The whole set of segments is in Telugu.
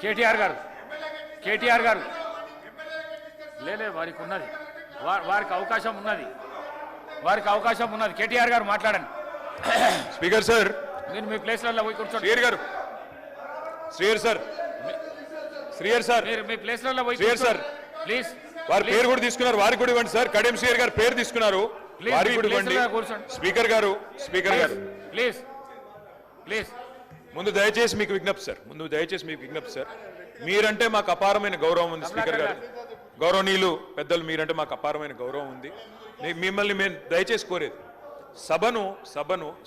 కేటీఆర్ గారు లేలే వారికి ఉన్నది, వారికి అవకాశం ఉన్నది. కేటీఆర్ గారు మాట్లాడండి. స్పీకర్ సార్, నేను మీ ప్లేస్లలో పోయి కూర్చోండి. శ్రీయర్ సార్ మీరు మీ ప్లేస్లలో పోయి సార్ ప్లీజ్. వారి పేరు కూడా తీసుకున్నారు, వారికి కూడా ఇవ్వండి సార్. కడియం శ్రీయర్ గారు పేరు తీసుకున్నారు, వారికి కూడా ఇవ్వండి. స్పీకర్ గారు ప్లీజ్ ముందు దయచేసి మీకు విజ్ఞప్తి సార్, మీరంటే మాకు అపారమైన గౌరవం ఉంది. స్పీకర్ గారు, గౌరవనీయులు పెద్దలు, మీరంటే మాకు అపారమైన గౌరవం ఉంది. మిమ్మల్ని మేము దయచేసి కోరేది,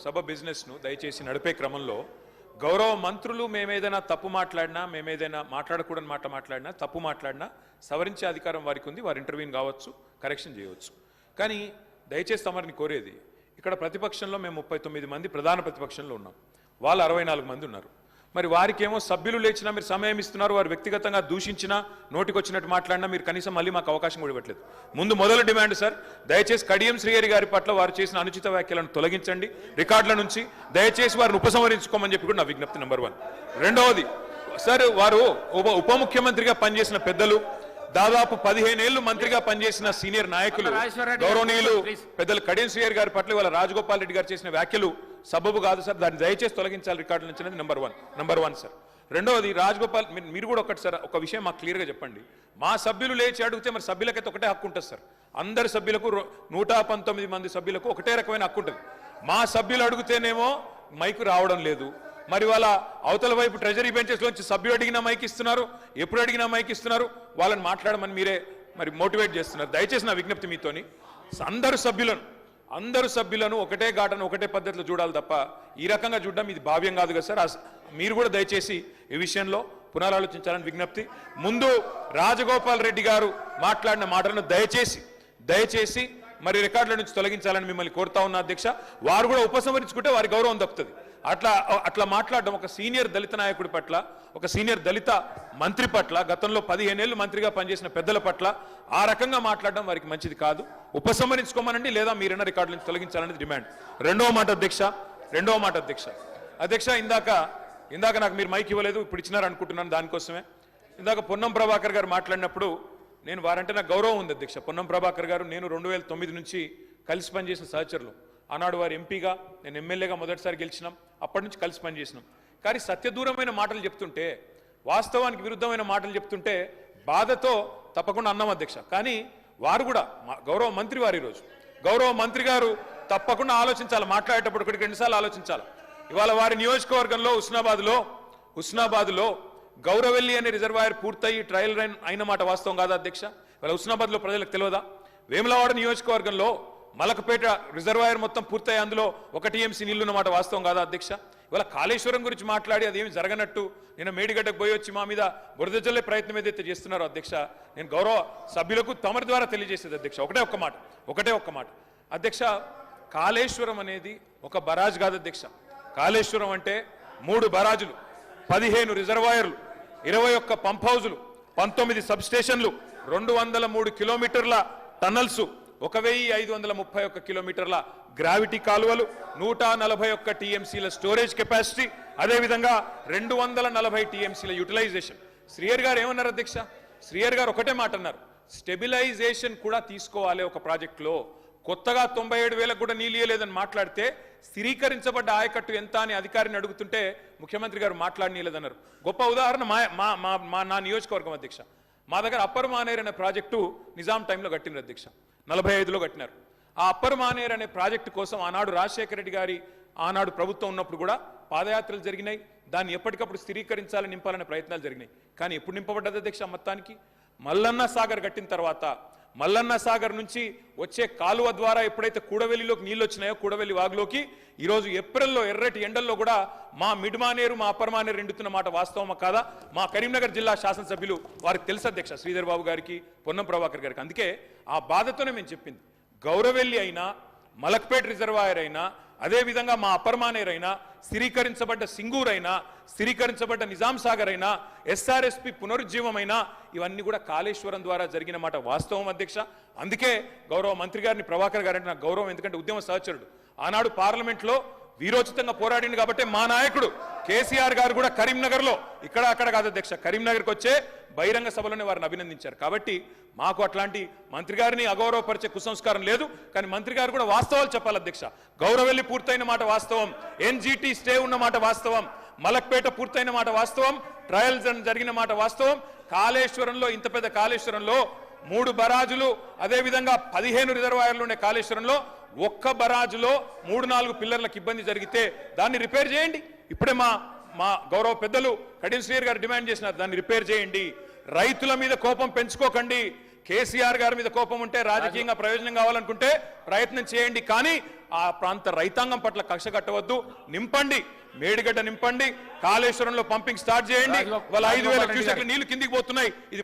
సభ బిజినెస్ను దయచేసి నడిపే క్రమంలో గౌరవ మంత్రులు మేమేదైనా తప్పు మాట్లాడినా, మేమేదైనా మాట్లాడకూడని మాట మాట్లాడినా, తప్పు మాట్లాడినా సవరించే అధికారం వారికి ఉంది. వారు ఇంటర్వ్యూని కావచ్చు, కరెక్షన్ చేయవచ్చు. కానీ దయచేసి తమరిని కోరేది, ఇక్కడ ప్రతిపక్షంలో మేము 39 మంది ప్రధాన ప్రతిపక్షంలో ఉన్నాం, వాళ్ళు 64 మంది ఉన్నారు. మరి వారికేమో సభ్యులు లేచినా మీరు సమయం ఇస్తున్నారు, వారు వ్యక్తిగతంగా దూషించినా, నోటికొచ్చినట్టు మాట్లాడినా మీరు కనీసం మళ్ళీ మాకు అవకాశం కూడా ఇవ్వట్లేదు. మొదలు డిమాండ్ సార్, దయచేసి కడియం శ్రీహరి గారి పట్ల వారు చేసిన అనుచిత వ్యాఖ్యలను తొలగించండి రికార్డుల నుంచి. దయచేసి వారిని ఉపసంహరించుకోమని చెప్పి కూడా నా విజ్ఞప్తి నెంబర్ 1. రెండవది సార్, వారు ఉప ముఖ్యమంత్రిగా పనిచేసిన పెద్దలు, దాదాపు 15 ఏళ్లు మంత్రిగా పనిచేసిన సీనియర్ నాయకులు, గౌరవనీయులు పెద్దలు కడియం శ్రీహరి గారి పట్ల వాళ్ళ రాజగోపాల్ రెడ్డి గారు చేసిన వ్యాఖ్యలు సబబు కాదు సార్, దాన్ని దయచేసి తొలగించాలి రికార్డుల నుంచి అనేది నెంబర్ వన్ సార్. రెండవది రాజగోపాల్, మీరు కూడా ఒకటి సార్, ఒక విషయం మాకు క్లియర్గా చెప్పండి. మా సభ్యులు లేచి అడిగితే మరి సభ్యులకైతే ఒకటే హక్కు ఉంటుంది సార్, అందరి సభ్యులకు 119 మంది సభ్యులకు ఒకటే రకమైన హక్కు ఉంటుంది. మా సభ్యులు అడిగితేనేమో మైకు రావడం లేదు, మరి వాళ్ళ అవతల వైపు ట్రెజరీ బెంచెస్ లోంచి సభ్యులు అడిగినా మైక్ ఇస్తున్నారు, ఎప్పుడు అడిగినా మైక్ ఇస్తున్నారు, వాళ్ళని మాట్లాడమని మీరే మరి మోటివేట్ చేస్తున్నారు. దయచేసి నా విజ్ఞప్తి మీతోని, అందరు సభ్యులను ఒకటే ఘాటను ఒకటే పద్ధతిలో చూడాలి తప్ప ఈ రకంగా చూడడం ఇది భావ్యం కాదు కదా సార్. మీరు కూడా దయచేసి ఈ విషయంలో పునరాలోచించాలని విజ్ఞప్తి. ముందు రాజగోపాల్ రెడ్డి గారు మాట్లాడిన మాటలను దయచేసి మరి రికార్డుల నుంచి తొలగించాలని మిమ్మల్ని కోరుతా ఉన్నా అధ్యక్ష. వారు కూడా ఉపసంహరించుకుంటే వారి గౌరవం దక్కుతుంది. అట్లా మాట్లాడడం ఒక సీనియర్ దళిత నాయకుడి పట్ల, ఒక సీనియర్ దళిత మంత్రి పట్ల, గతంలో 15 ఏళ్లు మంత్రిగా పనిచేసిన పెద్దల పట్ల ఆ రకంగా మాట్లాడడం వారికి మంచిది కాదు. ఉపసంహరించుకోమనండి, లేదా మీరైనా రికార్డుల నుంచి తొలగించాలనేది డిమాండ్. రెండవ మాట అధ్యక్ష, ఇందాక నాకు మీరు మైక్ ఇవ్వలేదు, ఇప్పుడు ఇచ్చినారు అనుకుంటున్నాను, దానికోసమే. ఇందాక పొన్నం ప్రభాకర్ గారు మాట్లాడినప్పుడు నేను వారంటే నాకు గౌరవం ఉంది అధ్యక్ష. పొన్నం ప్రభాకర్ గారు నేను 2009 నుంచి కలిసి పనిచేసిన సహచరులు. ఆనాడు వారు ఎంపీగా, నేను ఎమ్మెల్యేగా మొదటిసారి గెలిచినాం, అప్పటి నుంచి కలిసి పనిచేసినాం. కానీ సత్యదూరమైన మాటలు చెప్తుంటే, వాస్తవానికి విరుద్ధమైన మాటలు చెప్తుంటే బాధతో తప్పకుండా అన్నాం అధ్యక్ష. కానీ వారు కూడా గౌరవ మంత్రి వారు, ఈరోజు గౌరవ మంత్రి గారు తప్పకుండా ఆలోచించాలి, మాట్లాడేటప్పుడు ఒకటికి 2 సార్లు ఆలోచించాలి. ఇవాళ వారి నియోజకవర్గంలో హుస్నాబాద్లో గౌరవెల్లి అనే రిజర్వాయర్ పూర్తయి ట్రయల్ రన్ అయిన మాట వాస్తవం కాదా అధ్యక్ష? ఇవాళ హుస్నాబాద్లో ప్రజలకు తెలియదా? వేములవాడ నియోజకవర్గంలో మలకపేట రిజర్వాయర్ మొత్తం పూర్తయి అందులో 1 TMC నీళ్లున్న మాట వాస్తవం కాదా అధ్యక్ష? ఇవాళ కాళేశ్వరం గురించి మాట్లాడి అదేమి జరగనట్టు నేను మేడిగడ్డకు పోయి వచ్చి మా మీద బురద జల్లే ప్రయత్నం ఏదైతే చేస్తున్నారో అధ్యక్ష, నేను గౌరవ సభ్యులకు తమరి ద్వారా తెలియజేసేది అధ్యక్ష ఒకటే ఒక్క మాట అధ్యక్ష. కాళేశ్వరం అనేది ఒక బరాజ్ కాదు అధ్యక్ష. కాళేశ్వరం అంటే 3 బరాజులు, 15 రిజర్వాయర్లు, 21 పంప్ హౌజులు, 19 సబ్ స్టేషన్లు, 203 కిలోమీటర్ల టన్నల్స్, 1531 కిలోమీటర్ల గ్రావిటీ కాలువలు, 141 TMCల స్టోరేజ్ కెపాసిటీ, అదేవిధంగా 240 TMCల యూటిలైజేషన్. శ్రీయర్ గారు ఏమన్నారు అధ్యక్ష? శ్రీయర్ గారు ఒకటే మాట అన్నారు, స్టెబిలైజేషన్ కూడా తీసుకోవాలి ఒక ప్రాజెక్టులో. కొత్తగా 97,000 కూడా నీళ్ళు ఇయ్యలేదని మాట్లాడితే స్థిరీకరించబడ్డ ఆయకట్టు ఎంత అని అధికారిని అడుగుతుంటే ముఖ్యమంత్రి గారు మాట్లాడనీయలేదన్నారు. గొప్ప ఉదాహరణ నా నియోజకవర్గం అధ్యక్ష. మా దగ్గర అప్పర్ మానేర్ అనే ప్రాజెక్టు నిజాం టైంలో కట్టినారు అధ్యక్ష, 45లో కట్టినారు. ఆ అప్పర్ మానేర్ అనే ప్రాజెక్టు కోసం ఆనాడు రాజశేఖర రెడ్డి గారి ఆనాడు ప్రభుత్వం ఉన్నప్పుడు కూడా పాదయాత్రలు జరిగినాయి. దాన్ని ఎప్పటికప్పుడు స్థిరీకరించాలని నింపాలనే ప్రయత్నాలు జరిగినాయి. కానీ ఎప్పుడు నింపబడ్డది అధ్యక్ష? మొత్తానికి మల్లన్న సాగర్ కట్టిన తర్వాత మల్లన్న సాగర్ నుంచి వచ్చే కాలువ ద్వారా ఎప్పుడైతే కూడవెల్లిలోకి నీళ్ళు వచ్చినాయో, కూడవెల్లి వాగులోకి ఈరోజు ఏప్రిల్లో ఎర్రటి ఎండల్లో కూడా మా మిడ్ మానేరు, మా అప్పర్ మానేరు ఎండుతున్న మాట వాస్తవమా కాదా? మా కరీంనగర్ జిల్లా శాసనసభ్యులు వారికి తెలుసు అధ్యక్ష, శ్రీధర్ బాబు గారికి, పొన్నం ప్రభాకర్ గారికి. అందుకే ఆ బాధతోనే మేము చెప్పింది, గౌరవెల్లి అయినా, మలక్పేట రిజర్వాయర్ అయినా, అదేవిధంగా మా అప్పర్ మానేర్ అయినా, స్థిరీకరించబడ్డ సింగూర్ అయినా, స్థిరీకరించబడ్డ నిజాం సాగర్ అయినా, SRSP పునరుజ్జీవమైనా, ఇవన్నీ కూడా కాళేశ్వరం ద్వారా జరిగిన మాట వాస్తవం అధ్యక్ష. అందుకే గౌరవ మంత్రి గారిని, ప్రభాకర్ గారంటే నాకు గౌరవం, ఎందుకంటే ఉద్యమ సహచరుడు. ఆనాడు పార్లమెంట్లో వీరోచితంగా పోరాడింది కాబట్టి మా నాయకుడు కేసీఆర్ గారు కూడా కరీంనగర్ లో ఇక్కడ అక్కడ కాదు అధ్యక్ష, కరీంనగర్కి వచ్చే బహిరంగ సభలోనే వారిని అభినందించారు. కాబట్టి మాకు అట్లాంటి మంత్రి గారిని అగౌరవపరిచే కుసంస్కారం లేదు. కానీ మంత్రి గారు కూడా వాస్తవాలు చెప్పాలి అధ్యక్ష. గౌరవెల్లి పూర్తయిన మాట వాస్తవం, ఎన్జిటి స్టే ఉన్న మాట వాస్తవం, మలక్పేట పూర్తయిన మాట వాస్తవం, ట్రయల్స్ జరిగిన మాట వాస్తవం. కాళేశ్వరంలో, ఇంత పెద్ద కాళేశ్వరంలో 3 బరాజులు, అదే విధంగా 15 రిజర్వాయర్లు ఉండే కాళేశ్వరంలో ఒక్క బరాజులో 3-4 పిల్లర్లకు ఇబ్బంది జరిగితే దాన్ని రిపేర్ చేయండి. ఇప్పుడే మా గౌరవ పెద్దలు కడియం శ్రీహరి గారు డిమాండ్ చేసినారు, దాన్ని రిపేర్ చేయండి. రైతుల మీద కోపం పెంచుకోకండి. కేసీఆర్ గారి మీద కోపం ఉంటే, రాజకీయంగా ప్రయోజనం కావాలనుకుంటే ప్రయత్నం చేయండి. కానీ ఆ ప్రాంత రైతాంగం పట్ల కక్ష కట్టవద్దు. నింపండి, మేడిగడ్డ నింపండి, కాళేశ్వరంలో పంపింగ్ స్టార్ట్ చేయండి. వాళ్ళ 5,000 క్యూసెక్ల నీళ్లు కిందికి పోతున్నాయి. ఇది